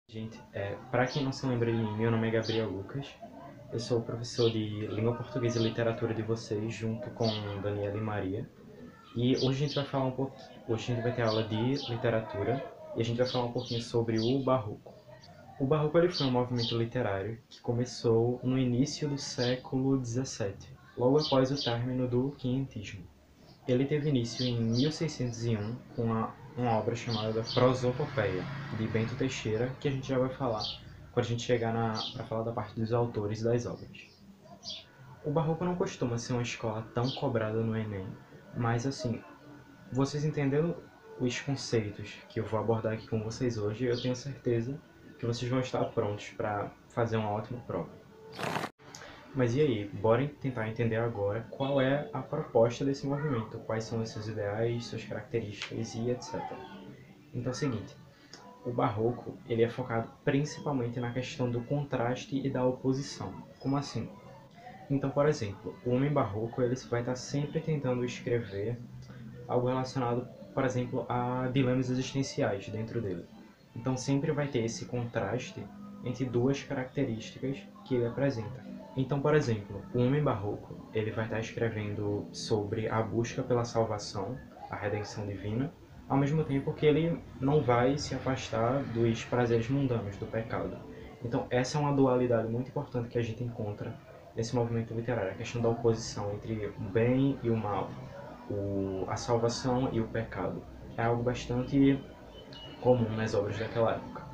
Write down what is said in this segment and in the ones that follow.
Gente, para quem não se lembra de mim, meu nome é Gabriel Lucas. Eu sou professor de Língua Portuguesa e Literatura de vocês, junto com Daniela e Maria. E hoje a gente vai falar um pouco, hoje a gente vai ter aula de literatura e a gente vai falar um pouquinho sobre o Barroco. O Barroco ele foi um movimento literário que começou no início do século XVII, logo após o término do quinhentismo. Ele teve início em 1601 com uma obra chamada Prosopopeia, de Bento Teixeira, que a gente já vai falar quando a gente chegar para falar da parte dos autores das obras. O Barroco não costuma ser uma escola tão cobrada no Enem, mas assim, vocês entendendo os conceitos que eu vou abordar aqui com vocês hoje, eu tenho certeza que vocês vão estar prontos para fazer uma ótima prova. Mas e aí, bora tentar entender agora qual é a proposta desse movimento, quais são os seus ideais, suas características e etc. Então é o seguinte, o Barroco ele é focado principalmente na questão do contraste e da oposição. Como assim? Então, por exemplo, o homem barroco ele vai estar sempre tentando escrever algo relacionado, por exemplo, a dilemas existenciais dentro dele. Então sempre vai ter esse contraste entre duas características que ele apresenta. Então, por exemplo, o homem barroco ele vai estar escrevendo sobre a busca pela salvação, a redenção divina, ao mesmo tempo que ele não vai se afastar dos prazeres mundanos, do pecado. Então, essa é uma dualidade muito importante que a gente encontra nesse movimento literário, a questão da oposição entre o bem e o mal, a salvação e o pecado. É algo bastante comum nas obras daquela época.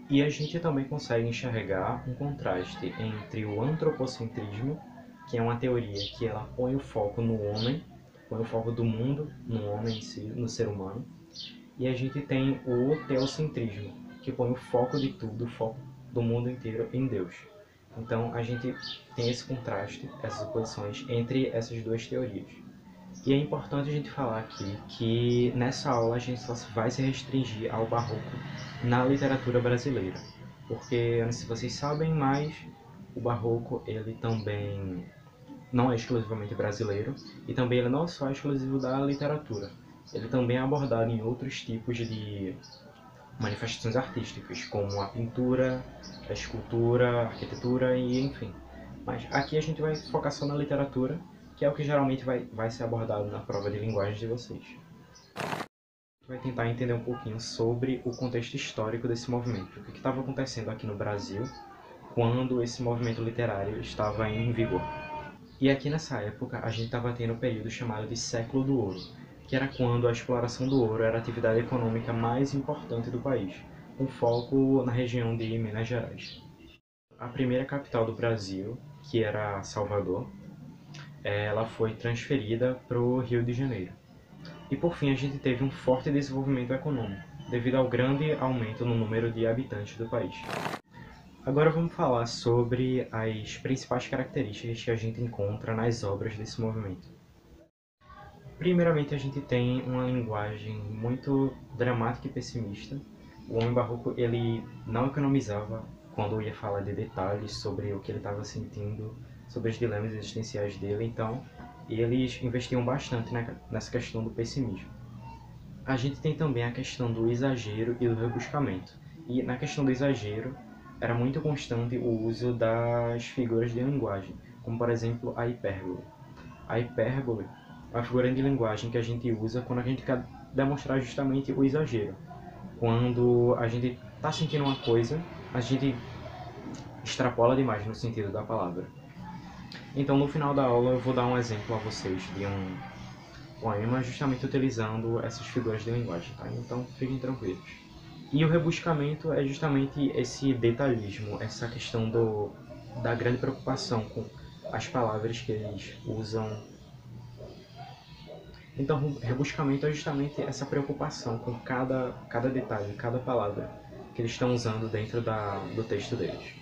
E a gente também consegue enxergar um contraste entre o antropocentrismo, que é uma teoria que ela põe o foco no homem, põe o foco do mundo no homem em si, no ser humano, e a gente tem o teocentrismo, que põe o foco de tudo, o foco do mundo inteiro em Deus. Então a gente tem esse contraste, essas oposições entre essas duas teorias. E é importante a gente falar aqui que nessa aula a gente só vai se restringir ao barroco na literatura brasileira. Porque, não sei se vocês sabem, mas o barroco ele também não é exclusivamente brasileiro e também ele não é só exclusivo da literatura. Ele também é abordado em outros tipos de manifestações artísticas, como a pintura, a escultura, a arquitetura e enfim. Mas aqui a gente vai focar só na literatura, que é o que geralmente vai ser abordado na prova de linguagem de vocês. Vai tentar entender um pouquinho sobre o contexto histórico desse movimento, o que estava acontecendo aqui no Brasil quando esse movimento literário estava em vigor. E aqui nessa época a gente estava tendo um período chamado de Século do Ouro, que era quando a exploração do ouro era a atividade econômica mais importante do país, com foco na região de Minas Gerais. A primeira capital do Brasil, que era Salvador, ela foi transferida para o Rio de Janeiro. E por fim a gente teve um forte desenvolvimento econômico, devido ao grande aumento no número de habitantes do país. Agora vamos falar sobre as principais características que a gente encontra nas obras desse movimento. Primeiramente a gente tem uma linguagem muito dramática e pessimista. O homem barroco ele não economizava quando ia falar de detalhes sobre o que ele estava sentindo, sobre os dilemas existenciais dele, então eles investiam bastante nessa questão do pessimismo. A gente tem também a questão do exagero e do rebuscamento. E na questão do exagero, era muito constante o uso das figuras de linguagem, como por exemplo a hipérbole. A hipérbole é uma figura de linguagem que a gente usa quando a gente quer demonstrar justamente o exagero. Quando a gente está sentindo uma coisa, a gente extrapola demais no sentido da palavra. Então no final da aula eu vou dar um exemplo a vocês de um poema justamente utilizando essas figuras de linguagem, tá? Então fiquem tranquilos. E o rebuscamento é justamente esse detalhismo, essa questão da grande preocupação com as palavras que eles usam. Então, o rebuscamento é justamente essa preocupação com cada detalhe, cada palavra que eles estão usando dentro do texto deles.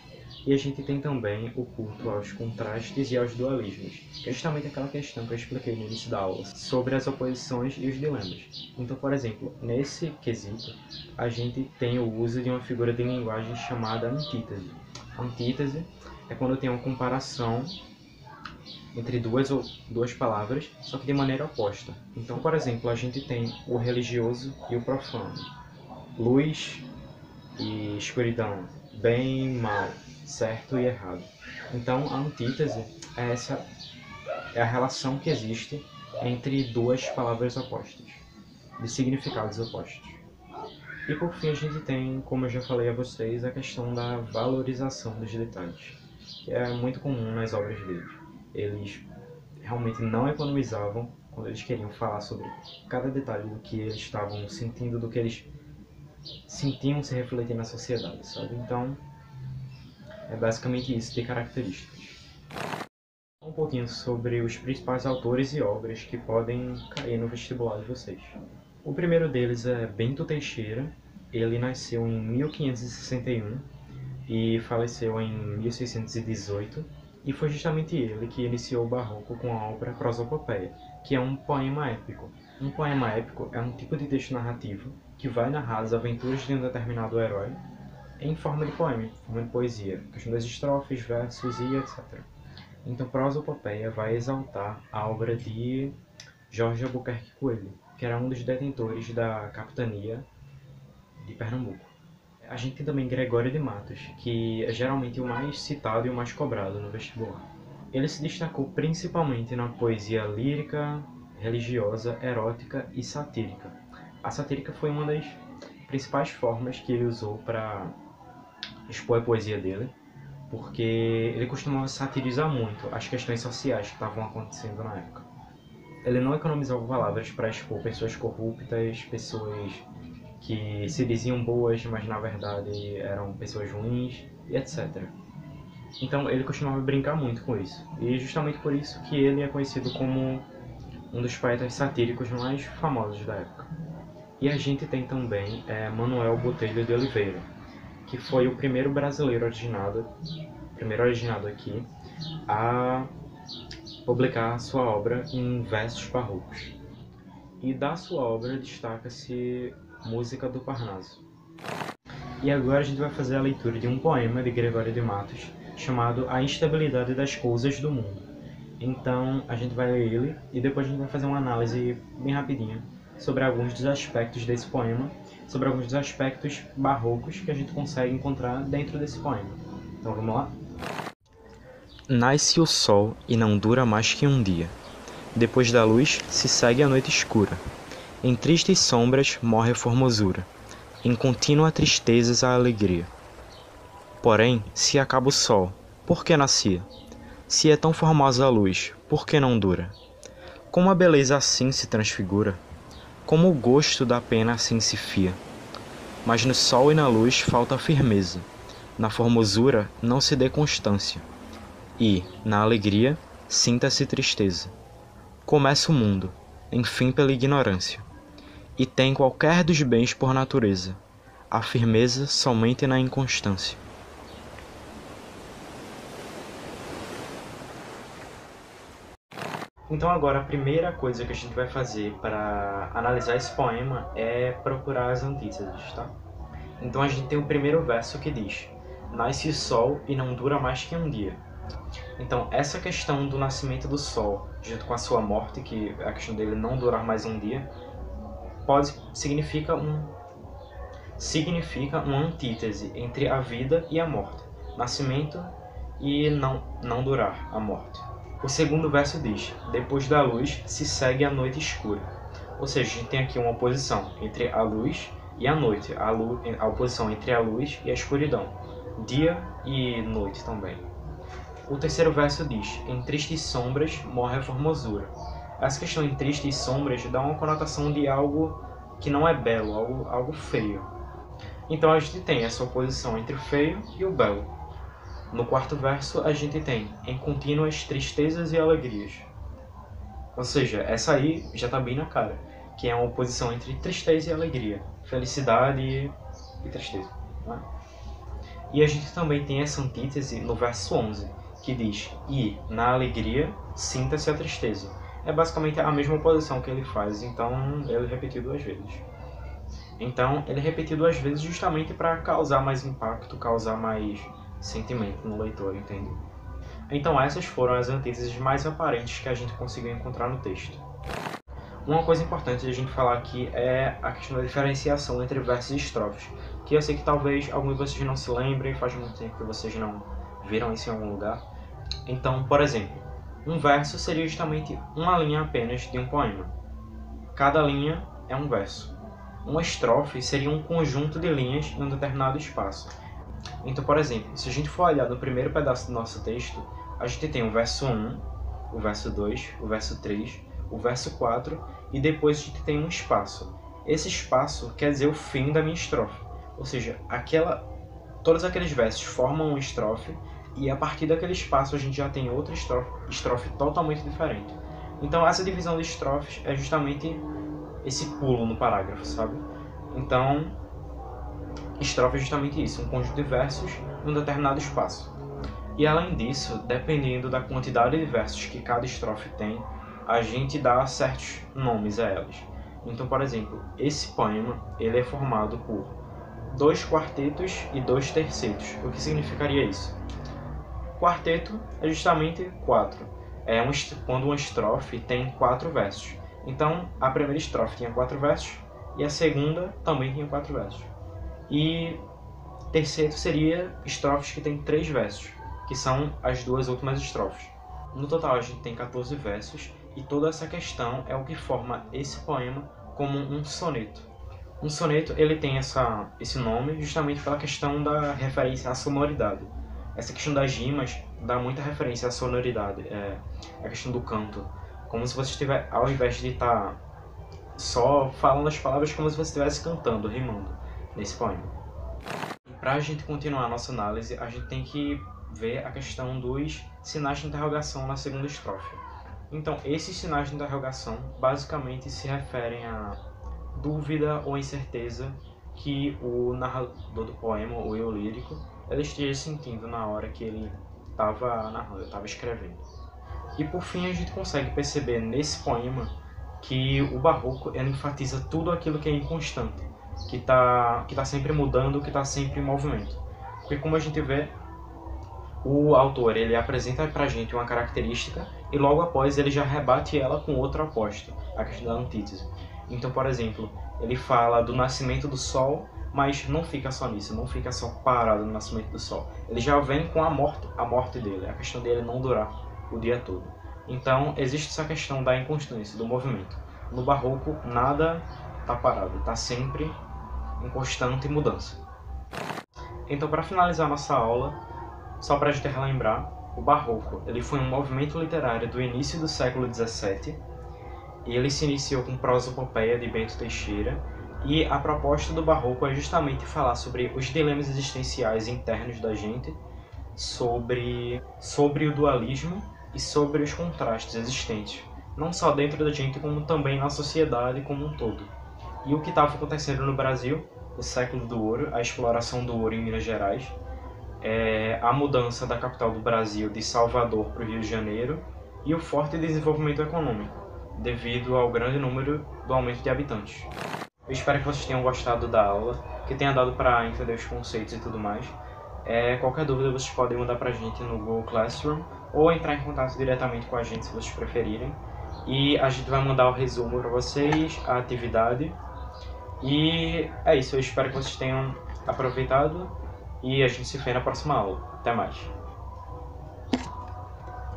E a gente tem também o culto aos contrastes e aos dualismos, que é justamente aquela questão que eu expliquei no início da aula, sobre as oposições e os dilemas. Então, por exemplo, nesse quesito, a gente tem o uso de uma figura de linguagem chamada antítese. A antítese é quando tem uma comparação entre duas palavras, só que de maneira oposta. Então, por exemplo, a gente tem o religioso e o profano, luz e e escuridão, bem e mal, certo e errado. Então a antítese é a relação que existe entre duas palavras opostas, de significados opostos. E por fim a gente tem, como eu já falei a vocês, a questão da valorização dos detalhes, que é muito comum nas obras deles. Eles realmente não economizavam quando eles queriam falar sobre cada detalhe do que eles estavam sentindo, do que eles sentiam se refletir na sociedade, sabe? Então, é basicamente isso de características. Um pouquinho sobre os principais autores e obras que podem cair no vestibular de vocês. O primeiro deles é Bento Teixeira. Ele nasceu em 1561 e faleceu em 1618, e foi justamente ele que iniciou o Barroco com a obra Prosopopeia, que é um poema épico. Um poema épico é um tipo de texto narrativo que vai narrar as aventuras de um determinado herói em forma de poema, em forma de poesia, questão das estrofes, versos e etc. Então, Prosopopeia vai exaltar a obra de Jorge Albuquerque Coelho, que era um dos detentores da capitania de Pernambuco. A gente tem também Gregório de Matos, que é geralmente o mais citado e o mais cobrado no vestibular. Ele se destacou principalmente na poesia lírica, religiosa, erótica e satírica. A satírica foi uma das principais formas que ele usou para expor a poesia dele, porque ele costumava satirizar muito as questões sociais que estavam acontecendo na época. Ele não economizava palavras para expor pessoas corruptas, pessoas que se diziam boas, mas na verdade eram pessoas ruins, e etc. Então ele costumava brincar muito com isso, e justamente por isso que ele é conhecido como um dos poetas satíricos mais famosos da época. E a gente tem também Manuel Botelho de Oliveira, que foi o primeiro brasileiro originado aqui a publicar sua obra em versos barrocos. E da sua obra destaca-se Música do Parnaso. E agora a gente vai fazer a leitura de um poema de Gregório de Matos chamado A Instabilidade das Coisas do Mundo. Então a gente vai ler ele e depois a gente vai fazer uma análise bem rapidinha sobre alguns dos aspectos desse poema, sobre alguns dos aspectos barrocos que a gente consegue encontrar dentro desse poema. Então vamos lá? Nasce o sol e não dura mais que um dia. Depois da luz se segue a noite escura. Em tristes sombras morre a formosura, em contínua tristezas a alegria. Porém, se acaba o sol, por que nascia? Se é tão formosa a luz, por que não dura? Como a beleza assim se transfigura? Como o gosto da pena assim se fia? Mas no sol e na luz falta firmeza, na formosura não se dê constância, e, na alegria, sinta-se tristeza. Começa o mundo, enfim pela ignorância, e tem qualquer dos bens por natureza, a firmeza somente na inconstância. Então agora a primeira coisa que a gente vai fazer para analisar esse poema é procurar as antíteses, tá? Então a gente tem o primeiro verso que diz: Nasce o sol e não dura mais que um dia. Então essa questão do nascimento do sol junto com a sua morte, que a questão dele não durar mais um dia, significa uma antítese entre a vida e a morte, nascimento e não durar a morte. O segundo verso diz: depois da luz se segue a noite escura. Ou seja, a gente tem aqui uma oposição entre a luz e a noite, a oposição entre a luz e a escuridão, dia e noite também. O terceiro verso diz: em tristes sombras morre a formosura. Essa questão em tristes e sombras dá uma conotação de algo que não é belo, algo feio. Então a gente tem essa oposição entre o feio e o belo. No quarto verso a gente tem em contínuas tristezas e alegrias. Ou seja, essa aí já está bem na cara, que é uma oposição entre tristeza e alegria, felicidade e tristeza, né? E a gente também tem essa antítese no verso 11, que diz: e, na alegria, sinta-se a tristeza. É basicamente a mesma oposição que ele faz, então ele repetiu duas vezes. Então ele repetiu duas vezes justamente para causar mais impacto, causar mais sentimento no leitor, entende? Então essas foram as antíteses mais aparentes que a gente conseguiu encontrar no texto. Uma coisa importante de a gente falar aqui é a questão da diferenciação entre versos e estrofes, que eu sei que talvez alguns de vocês não se lembrem, faz muito tempo que vocês não viram isso em algum lugar. Então, por exemplo, um verso seria justamente uma linha apenas de um poema. Cada linha é um verso. Uma estrofe seria um conjunto de linhas em um determinado espaço. Então, por exemplo, se a gente for olhar no primeiro pedaço do nosso texto, a gente tem o verso 1, o verso 2, o verso 3, o verso 4 e depois a gente tem um espaço. Esse espaço quer dizer o fim da minha estrofe. Ou seja, todos aqueles versos formam uma estrofe e a partir daquele espaço a gente já tem outra estrofe totalmente diferente. Então essa divisão de estrofes é justamente esse pulo no parágrafo, sabe? Então, estrofe é justamente isso, um conjunto de versos em um determinado espaço. E além disso, dependendo da quantidade de versos que cada estrofe tem, a gente dá certos nomes a elas. Então, por exemplo, esse poema ele é formado por 2 quartetos e 2 tercetos. O que significaria isso? Quarteto é justamente 4. Quando uma estrofe tem 4 versos. Então, a primeira estrofe tinha 4 versos e a segunda também tinha 4 versos. E terceto seria estrofes que tem 3 versos, que são as 2 últimas estrofes. No total, a gente tem 14 versos e toda essa questão é o que forma esse poema como um soneto. Um soneto ele tem esse nome justamente pela questão da referência à sonoridade. Essa questão das rimas dá muita referência à sonoridade, a questão do canto. Como se você estiver, ao invés de estar só falando as palavras, como se você estivesse cantando, rimando nesse poema. E para a gente continuar a nossa análise, a gente tem que ver a questão dos sinais de interrogação na segunda estrofe. Então, esses sinais de interrogação basicamente se referem a dúvida ou incerteza que o narrador do poema, o eu lírico, ele esteja sentindo na hora que ele estava narrando, estava escrevendo. E por fim a gente consegue perceber nesse poema que o barroco ele enfatiza tudo aquilo que é inconstante, que tá sempre mudando, que está sempre em movimento. Porque como a gente vê, o autor ele apresenta pra gente uma característica e logo após ele já rebate ela com outra oposta, a questão da antítese. Então, por exemplo, ele fala do nascimento do sol, mas não fica só nisso, não fica só parado no nascimento do sol. Ele já vem com a morte dele, a questão dele não durar o dia todo. Então, existe essa questão da inconstância, do movimento. No barroco, nada está parado, está sempre em constante mudança. Então, para finalizar nossa aula, só para a gente relembrar, o barroco ele foi um movimento literário do início do século XVII, e ele se iniciou com Prosopopeia de Bento Teixeira, e a proposta do barroco é justamente falar sobre os dilemas existenciais internos da gente, sobre o dualismo e sobre os contrastes existentes, não só dentro da gente, como também na sociedade como um todo. E o que estava acontecendo no Brasil, o século do ouro, a exploração do ouro em Minas Gerais, a mudança da capital do Brasil de Salvador para o Rio de Janeiro e o forte desenvolvimento econômico, devido ao grande número do aumento de habitantes. Eu espero que vocês tenham gostado da aula, que tenha dado para entender os conceitos e tudo mais. Qualquer dúvida vocês podem mandar pra gente no Google Classroom ou entrar em contato diretamente com a gente se vocês preferirem. E a gente vai mandar o resumo para vocês, a atividade. E é isso, eu espero que vocês tenham aproveitado e a gente se vê na próxima aula. Até mais!